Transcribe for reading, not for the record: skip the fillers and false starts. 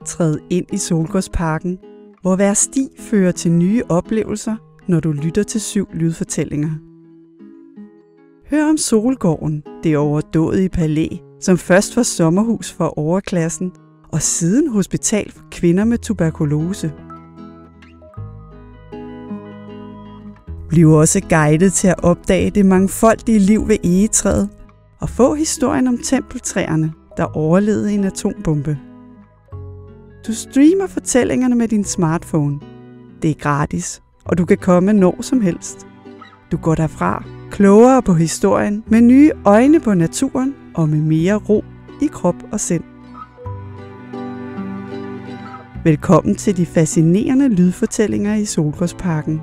træde ind i Solgårdsparken, hvor hver sti fører til nye oplevelser, når du lytter til 7 lydfortællinger. Hør om Solgården, det overdådige palæ, som først var sommerhus for overklassen og siden hospital for kvinder med tuberkulose. Bliv også guidet til at opdage det mangfoldige liv ved egetræet og få historien om tempeltræerne, der overlevede en atombombe. Du streamer fortællingerne med din smartphone. Det er gratis, og du kan komme når som helst. Du går derfra klogere på historien, med nye øjne på naturen og med mere ro i krop og sind. Velkommen til de fascinerende lydfortællinger i Solgårdsparken.